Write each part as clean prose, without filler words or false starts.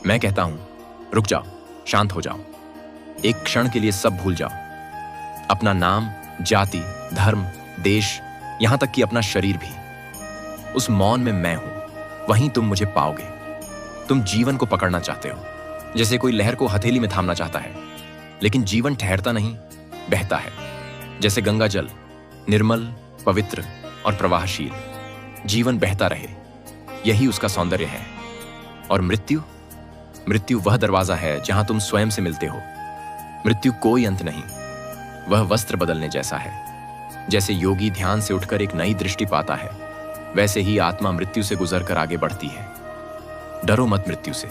मैं कहता हूं, रुक जाओ, शांत हो जाओ, एक क्षण के लिए सब भूल जाओ, अपना नाम, जाति, धर्म, देश, यहां तक कि अपना शरीर भी। उस मौन में मैं हूं, वहीं तुम मुझे पाओगे। तुम जीवन को पकड़ना चाहते हो, जैसे कोई लहर को हथेली में थामना चाहता है, लेकिन जीवन ठहरता नहीं, बहता है, जैसे गंगा जल, निर्मल, पवित्र और प्रवाहशील। जीवन बहता रहे, यही उसका सौंदर्य है। और मृत्यु, मृत्यु वह दरवाजा है जहां तुम स्वयं से मिलते हो। मृत्यु कोई अंत नहीं, वह वस्त्र बदलने जैसा है। जैसे योगी ध्यान से उठकर एक नई दृष्टि पाता है, वैसे ही आत्मा मृत्यु से गुजरकर आगे बढ़ती है। डरो मत मृत्यु से,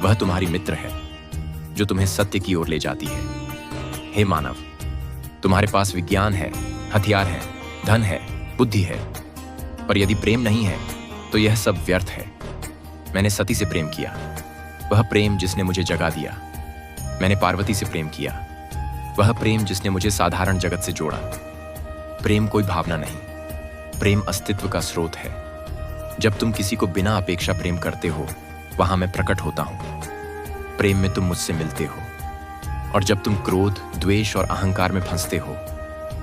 वह तुम्हारी मित्र है जो तुम्हें सत्य की ओर ले जाती है। हे मानव, तुम्हारे पास विज्ञान है, हथियार है, धन है, बुद्धि है, पर यदि प्रेम नहीं है तो यह सब व्यर्थ है। मैंने सती से प्रेम किया, वह प्रेम जिसने मुझे जगा दिया। मैंने पार्वती से प्रेम किया, वह प्रेम जिसने मुझे साधारण जगत से जोड़ा। प्रेम कोई भावना नहीं, प्रेम अस्तित्व का स्रोत है। जब तुम किसी को बिना अपेक्षा प्रेम करते हो, वहां मैं प्रकट होता हूं। प्रेम में तुम मुझसे मिलते हो, और जब तुम क्रोध, द्वेष और अहंकार में फंसते हो,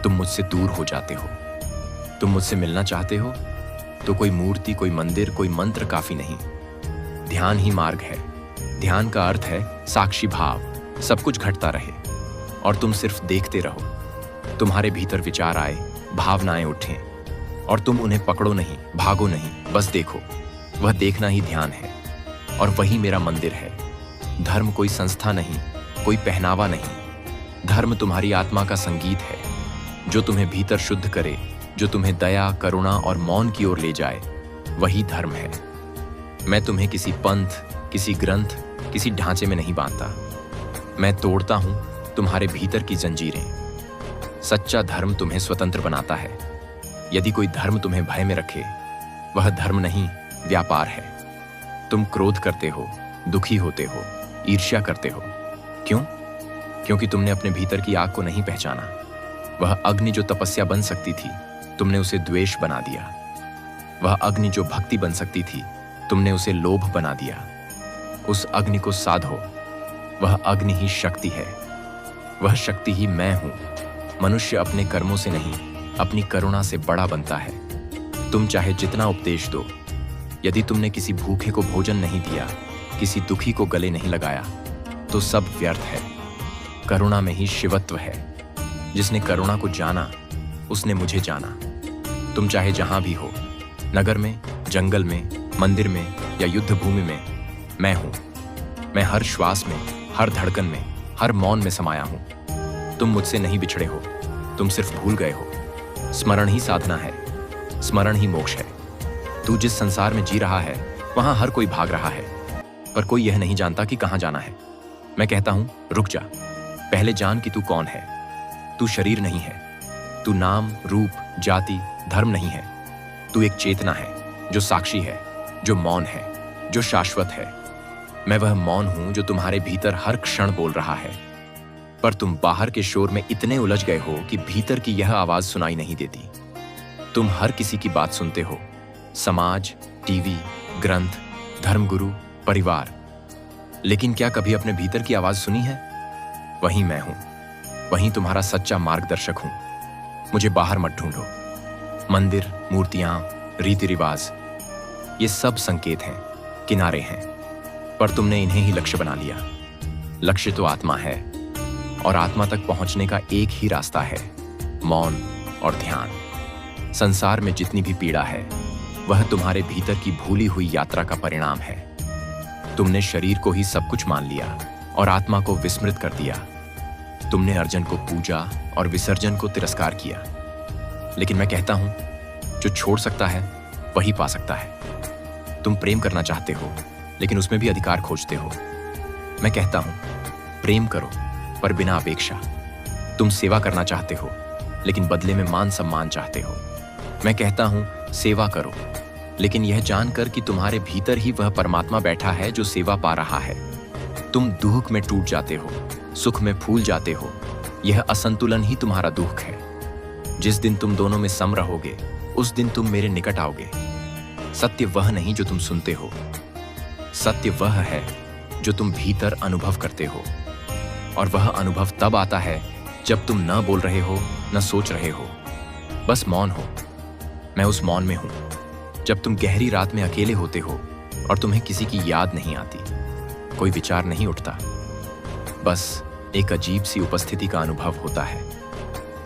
तुम मुझसे दूर हो जाते हो। तुम मुझसे मिलना चाहते हो तो कोई मूर्ति, कोई मंदिर, कोई मंत्र काफी नहीं। ध्यान ही मार्ग है। ध्यान का अर्थ है साक्षी भाव, सब कुछ घटता रहे और तुम सिर्फ देखते रहो। तुम्हारे भीतर विचार आए, भावनाएं उठें और तुम उन्हें पकड़ो नहीं, भागो नहीं, बस देखो। वह देखना ही ध्यान है और वही मेरा मंदिर है। धर्म कोई संस्था नहीं, कोई पहनावा नहीं। धर्म तुम्हारी आत्मा का संगीत है, जो तुम्हें भीतर शुद्ध करे, जो तुम्हें दया, करुणा और मौन की ओर ले जाए, वही धर्म है। मैं तुम्हें किसी पंथ, किसी ग्रंथ, किसी ढांचे में नहीं बांधता। मैं तोड़ता हूं तुम्हारे भीतर की जंजीरें। सच्चा धर्म तुम्हें स्वतंत्र बनाता है। यदि कोई धर्म तुम्हें भय में रखे, वह धर्म नहीं, व्यापार है। तुम क्रोध करते हो, दुखी होते हो, ईर्ष्या करते हो। क्यों? क्योंकि तुमने अपने भीतर की आग को नहीं पहचाना। वह अग्नि जो तपस्या बन सकती थी, तुमने उसे द्वेष बना दिया। वह अग्नि जो भक्ति बन सकती थी, तुमने उसे लोभ बना दिया। उस अग्नि को साधो, वह अग्नि ही शक्ति है। वह शक्ति ही मैं हूं। मनुष्य अपने कर्मों से नहीं, अपनी करुणा से बड़ा बनता है। तुम चाहे जितना उपदेश दो, यदि तुमने किसी भूखे को भोजन नहीं दिया, किसी दुखी को गले नहीं लगाया, तो सब व्यर्थ है। करुणा में ही शिवत्व है। जिसने करुणा को जाना, उसने मुझे जाना। तुम चाहे जहां भी हो, नगर में, जंगल में, मंदिर में या युद्ध भूमि में, मैं हूं। मैं हर श्वास में, हर धड़कन में, हर मौन में समाया हूं। तुम मुझसे नहीं बिछड़े हो, तुम सिर्फ भूल गए हो। स्मरण ही साधना है, स्मरण ही मोक्ष है। तू जिस संसार में जी रहा है, वहां हर कोई भाग रहा है, पर कोई यह नहीं जानता कि कहां जाना है। मैं कहता हूं, रुक जा, पहले जान कि तू कौन है। तू शरीर नहीं है, तू नाम, रूप, जाति, धर्म नहीं है। तू एक चेतना है जो साक्षी है, जो मौन है, जो शाश्वत है। मैं वह मौन हूं जो तुम्हारे भीतर हर क्षण बोल रहा है, पर तुम बाहर के शोर में इतने उलझ गए हो कि भीतर की यह आवाज सुनाई नहीं देती। तुम हर किसी की बात सुनते हो, समाज, टीवी, ग्रंथ, धर्मगुरु, परिवार, लेकिन क्या कभी अपने भीतर की आवाज सुनी है? वही मैं हूं, वही तुम्हारा सच्चा मार्गदर्शक हूं। मुझे बाहर मत ढूंढो। मंदिर, मूर्तियां, रीति रिवाज, ये सब संकेत हैं, किनारे हैं, पर तुमने इन्हें ही लक्ष्य बना लिया। लक्ष्य तो आत्मा है, और आत्मा तक पहुंचने का एक ही रास्ता है, मौन और ध्यान। संसार में जितनी भी पीड़ा है, वह तुम्हारे भीतर की भूली हुई यात्रा का परिणाम है। तुमने शरीर को ही सब कुछ मान लिया और आत्मा को विस्मृत कर दिया। तुमने अर्जन को पूजा और विसर्जन को तिरस्कार किया। लेकिन मैं कहता हूं, जो छोड़ सकता है वही पा सकता है। तुम प्रेम करना चाहते हो, लेकिन उसमें भी अधिकार खोजते हो। मैं कहता हूं, प्रेम करो, पर बिना अपेक्षा। तुम सेवा करना चाहते हो, लेकिन बदले में मान सम्मान चाहते हो। मैं कहता हूं, सेवा करो, लेकिन यह जानकर कि तुम्हारे भीतर ही वह परमात्मा बैठा है जो सेवा पा रहा है। तुम दुख में टूट जाते हो, सुख में फूल जाते हो। यह असंतुलन ही तुम्हारा दुख है। जिस दिन तुम दोनों में सम रहोगे, उस दिन तुम मेरे निकट आओगे। सत्य वह नहीं जो तुम सुनते हो, सत्य वह है जो तुम भीतर अनुभव करते हो, और वह अनुभव तब आता है जब तुम न बोल रहे हो, न सोच रहे हो, बस मौन हो। मैं उस मौन में हूं जब तुम गहरी रात में अकेले होते हो और तुम्हें किसी की याद नहीं आती, कोई विचार नहीं उठता, बस एक अजीब सी उपस्थिति का अनुभव होता है।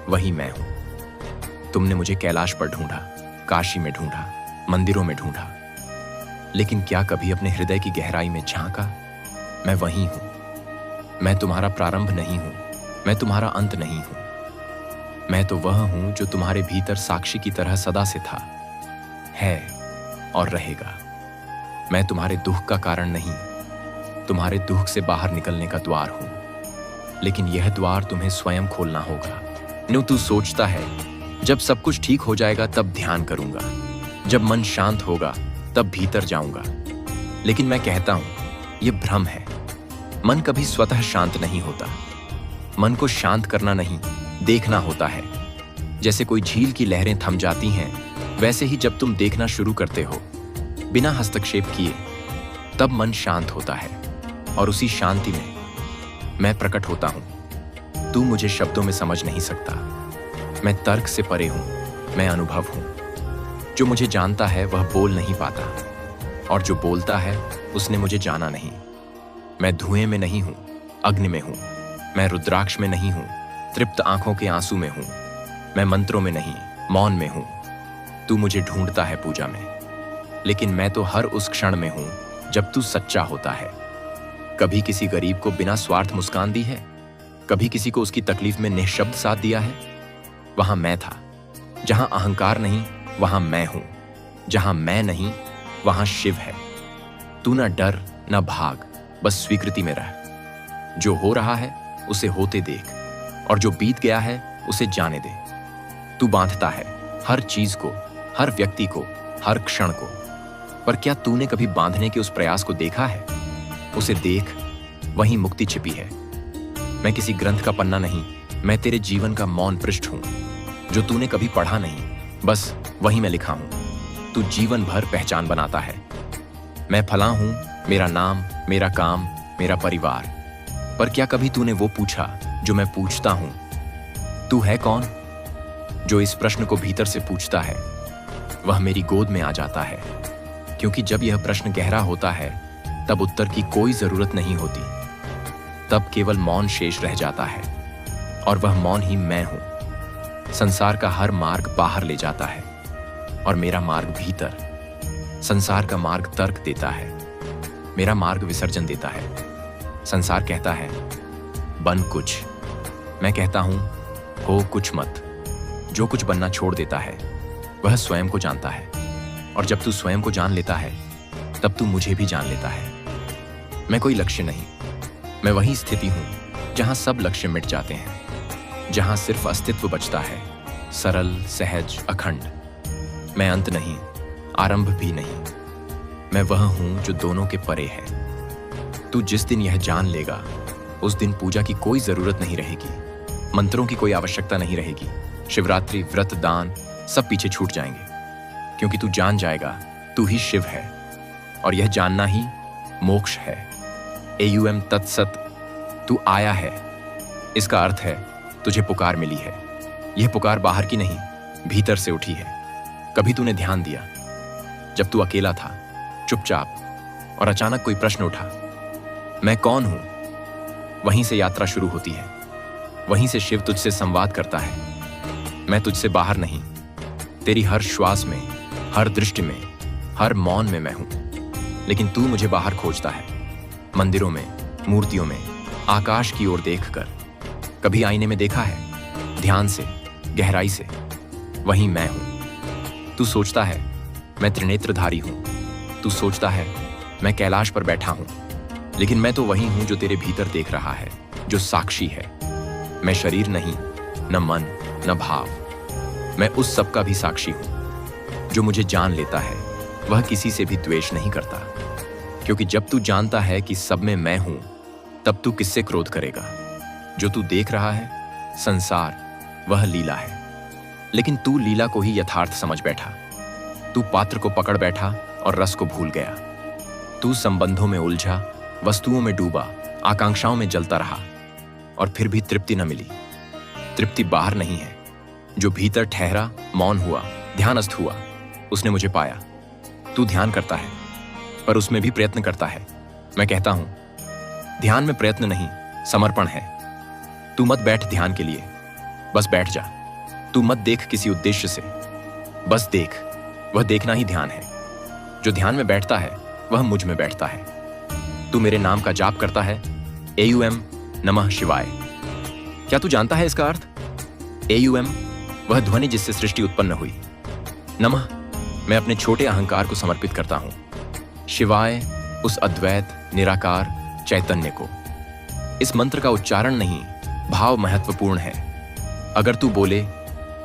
वही मैं हूं। तुमने मुझे कैलाश पर ढूंढा, काशी में ढूंढा, मंदिरों में ढूंढा, लेकिन क्या कभी अपने हृदय की गहराई में झांका? मैं वही हूं। मैं तुम्हारा प्रारंभ नहीं हूं, मैं तुम्हारा अंत नहीं हूं। मैं तो वह हूं जो तुम्हारे भीतर साक्षी की तरह सदा से था, है और रहेगा। मैं तुम्हारे दुख का कारण नहीं, तुम्हारे दुख से बाहर निकलने का द्वार हूं, लेकिन यह द्वार तुम्हें स्वयं खोलना होगा। न्यू तू सोचता है जब सब कुछ ठीक हो जाएगा तब ध्यान करूंगा, जब मन शांत होगा तब भीतर जाऊंगा, लेकिन मैं कहता हूं यह भ्रम है। मन कभी स्वतः शांत नहीं होता। मन को शांत करना नहीं, देखना होता है। जैसे कोई झील की लहरें थम जाती हैं, वैसे ही जब तुम देखना शुरू करते हो बिना हस्तक्षेप किए, तब मन शांत होता है, और उसी शांति में मैं प्रकट होता हूं। तू मुझे शब्दों में समझ नहीं सकता। मैं तर्क से परे हूं, मैं अनुभव हूं। जो मुझे जानता है वह बोल नहीं पाता, और जो बोलता है उसने मुझे जाना नहीं। मैं धुएं में नहीं हूं, अग्नि में हूं। मैं रुद्राक्ष में नहीं हूं, तृप्त आंखों के आंसू में हूं। मैं मंत्रों में नहीं, मौन में हूं। तू मुझे ढूंढता है पूजा में, लेकिन मैं तो हर उस क्षण में हूं जब तू सच्चा होता है। कभी किसी गरीब को बिना स्वार्थ मुस्कान दी है? कभी किसी को उसकी तकलीफ में निःशब्द साथ दिया है? वहां मैं था। जहां अहंकार नहीं, वहां मैं हूं। जहां मैं नहीं, वहां शिव है। तू ना डर ना भाग, बस स्वीकृति में रह। जो हो रहा है उसे होते देख, और जो बीत गया है उसे जाने दे। तू बांधता है हर चीज को, हर व्यक्ति को, हर क्षण को, पर क्या तूने कभी बांधने के उस प्रयास को देखा है? उसे देख, वहीं मुक्ति छिपी है। मैं किसी ग्रंथ का पन्ना नहीं, मैं तेरे जीवन का मौन पृष्ठ हूं, जो तूने कभी पढ़ा नहीं, बस वहीं मैं लिखा हूं। तू जीवन भर पहचान बनाता है। मैं फला हूं, मेरा नाम, मेरा काम, मेरा परिवार, पर क्या कभी तूने वो पूछा जो मैं पूछता हूं? तू है कौन? जो इस प्रश्न को भीतर से पूछता है वह मेरी गोद में आ जाता है, क्योंकि जब यह प्रश्न गहरा होता है तब उत्तर की कोई जरूरत नहीं होती। तब केवल मौन शेष रह जाता है, और वह मौन ही मैं हूं। संसार का हर मार्ग बाहर ले जाता है, और मेरा मार्ग भीतर। संसार का मार्ग तर्क देता है, मेरा मार्ग विसर्जन देता है। संसार कहता है बन कुछ, मैं कहता हूं हो कुछ मत। जो कुछ बनना छोड़ देता है वह स्वयं को जानता है, और जब तू स्वयं को जान लेता है तब तू मुझे भी जान लेता है। मैं कोई लक्ष्य नहीं, मैं वही स्थिति हूं जहां सब लक्ष्य मिट जाते हैं, जहां सिर्फ अस्तित्व बचता है, सरल, सहज, अखंड। मैं अंत नहीं, आरंभ भी नहीं। मैं वह हूं जो दोनों के परे है। तू जिस दिन यह जान लेगा उस दिन पूजा की कोई जरूरत नहीं रहेगी, मंत्रों की कोई आवश्यकता नहीं रहेगी। शिवरात्रि, व्रत, दान सब पीछे छूट जाएंगे, क्योंकि तू जान जाएगा तू ही शिव है, और यह जानना ही मोक्ष है। AUM तत्सत। तू आया है, इसका अर्थ है तुझे पुकार मिली है। यह पुकार बाहर की नहीं, भीतर से उठी है। कभी तूने ध्यान दिया जब तू अकेला था, चुपचाप, और अचानक कोई प्रश्न उठा, मैं कौन हूं? वहीं से यात्रा शुरू होती है। वहीं से शिव तुझसे संवाद करता है। मैं तुझसे बाहर नहीं, तेरी हर श्वास में, हर दृष्टि में, हर मौन में मैं हूं, लेकिन तू मुझे बाहर खोजता है। मंदिरों में, मूर्तियों में, आकाश की ओर देखकर। कभी आईने में देखा है? ध्यान से, गहराई से, वही मैं हूं। तू सोचता है मैं त्रिनेत्रधारी हूं। तू सोचता है मैं कैलाश पर बैठा हूं, लेकिन मैं तो वही हूं जो तेरे भीतर देख रहा है, जो साक्षी है। मैं शरीर नहीं, न मन, न भाव। मैं उस सब का भी साक्षी हूं। जो मुझे जान लेता है वह किसी से भी द्वेष नहीं करता, क्योंकि जब तू जानता है कि सब में मैं हूं, तब तू किससे क्रोध करेगा? जो तू देख रहा है, संसार, वह लीला है, लेकिन तू लीला को ही यथार्थ समझ बैठा। तू पात्र को पकड़ बैठा और रस को भूल गया। तू संबंधों में उलझा वस्तुओं में डूबा, आकांक्षाओं में जलता रहा और फिर भी तृप्ति न मिली। तृप्ति बाहर नहीं है, जो भीतर ठहरा, मौन हुआ, ध्यानस्थ हुआ, उसने मुझे पाया। तू ध्यान करता है पर उसमें भी प्रयत्न करता है। मैं कहता हूं ध्यान में प्रयत्न नहीं, समर्पण है। तू मत बैठ ध्यान के लिए, बस बैठ जा। तू मत देख किसी उद्देश्य से, बस देख। वह देखना ही ध्यान है। जो ध्यान में बैठता है वह मुझ में बैठता है। तू मेरे नाम का जाप करता है, AUM नमः शिवाय। क्या तू जानता है इसका अर्थ? AUM वह ध्वनि जिससे सृष्टि उत्पन्न हुई। नमः मैं अपने छोटे अहंकार को समर्पित करता हूं। शिवाय उस अद्वैत निराकार चैतन्य को। इस मंत्र का उच्चारण नहीं, भाव महत्वपूर्ण है। अगर तू बोले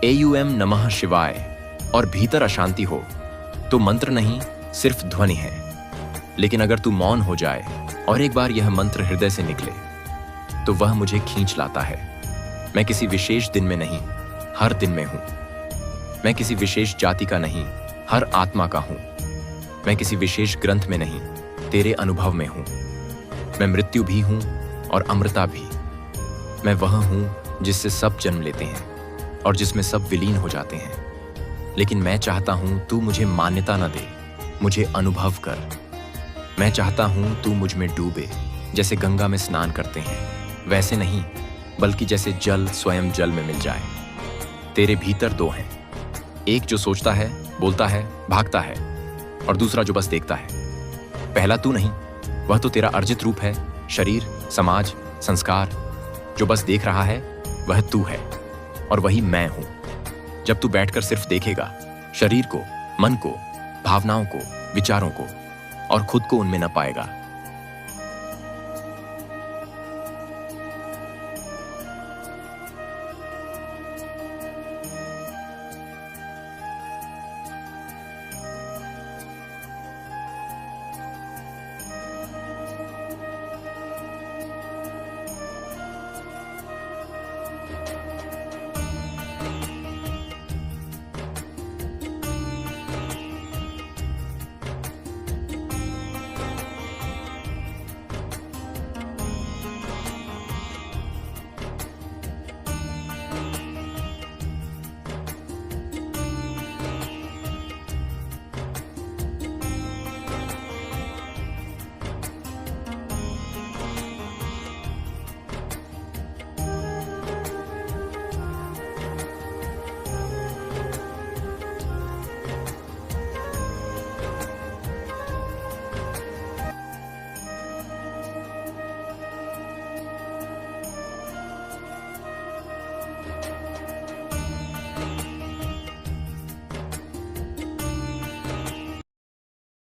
AUM नमः शिवाय और भीतर अशांति हो तो मंत्र नहीं, सिर्फ ध्वनि है। लेकिन अगर तू मौन हो जाए और एक बार यह मंत्र हृदय से निकले तो वह मुझे खींच लाता है। मैं किसी विशेष दिन में नहीं, हर दिन में हूं। मैं किसी विशेष जाति का नहीं, हर आत्मा का हूं। मैं किसी विशेष ग्रंथ में नहीं, तेरे अनुभव में हूं। मैं मृत्यु भी हूं और अमृता भी। मैं वह हूं जिससे सब जन्म लेते हैं और जिसमें सब विलीन हो जाते हैं। लेकिन मैं चाहता हूं तू मुझे मान्यता न दे, मुझे अनुभव कर। मैं चाहता हूं तू मुझ में डूबे, जैसे गंगा में स्नान करते हैं, वैसे नहीं, बल्कि जैसे जल स्वयं जल में मिल जाए। तेरे भीतर दो हैं, एक जो सोचता है, बोलता है, भागता है, और दूसरा जो बस देखता है। पहला तू नहीं, वह तो तेरा अर्जित रूप है, शरीर, समाज, संस्कार। जो बस देख रहा है वह तू है और वही मैं हूं। जब तू बैठकर सिर्फ देखेगा, शरीर को, मन को, भावनाओं को, विचारों को, और खुद को उनमें न पाएगा,